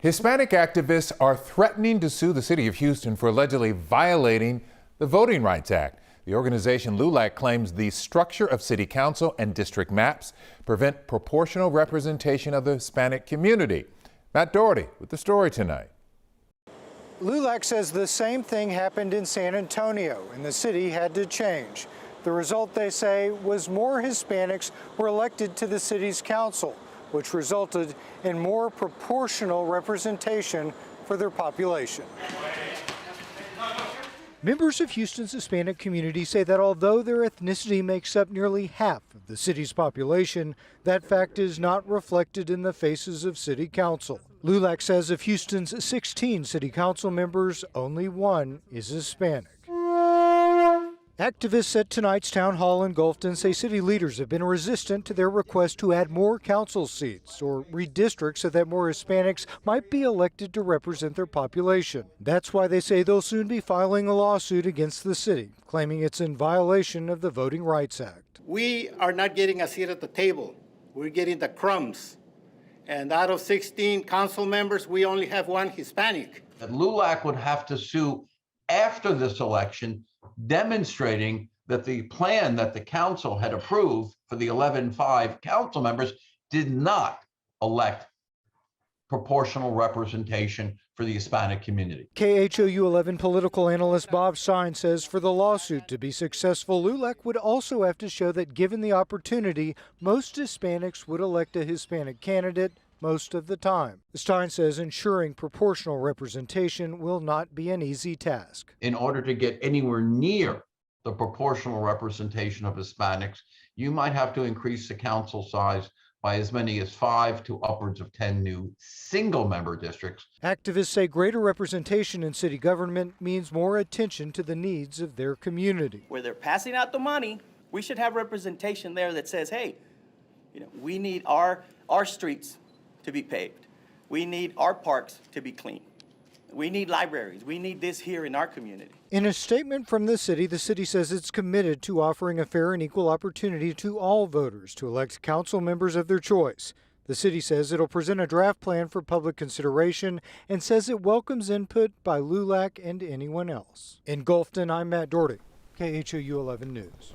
Hispanic activists are threatening to sue the city of Houston for allegedly violating the Voting Rights Act. The organization LULAC claims the structure of city council and district maps prevent proportional representation of the Hispanic community. Matt Doherty with the story tonight. LULAC says the same thing happened in San Antonio, and the city had to change. The result, they say, was more Hispanics were elected to the city's council, which resulted in more proportional representation for their population. Members of Houston's Hispanic community say that although their ethnicity makes up nearly half of the city's population, that fact is not reflected in the faces of city council. LULAC says of Houston's 16 city council members, only one is Hispanic. Activists at tonight's town hall in Gulfton say city leaders have been resistant to their request to add more council seats or redistrict so that more Hispanics might be elected to represent their population. That's why they say they'll soon be filing a lawsuit against the city, claiming it's in violation of the Voting Rights Act. We are not getting a seat at the table. We're getting the crumbs. And out of 16 council members, we only have one Hispanic. LULAC would have to sue after this election, demonstrating that the plan that the council had approved for the 11-5 council members did not elect proportional representation for the Hispanic community. KHOU 11 political analyst Bob Stein says for the lawsuit to be successful, LULAC would also have to show that given the opportunity, most Hispanics would elect a Hispanic candidate most of the time. Stein says ensuring proportional representation will not be an easy task. In order to get anywhere near the proportional representation of Hispanics, you might have to increase the council size by as many as 5 to upwards of 10 new single-member districts. Activists say greater representation in city government means more attention to the needs of their community. Where they're passing out the money, we should have representation there that says, hey, we need our streets to be paved. We need our parks to be clean. We need libraries. We need this here in our community. In a statement from the city says it's committed to offering a fair and equal opportunity to all voters to elect council members of their choice. The city says it'll present a draft plan for public consideration and says it welcomes input by LULAC and anyone else. In Gulfton, I'm Matt Doherty, KHOU 11 News.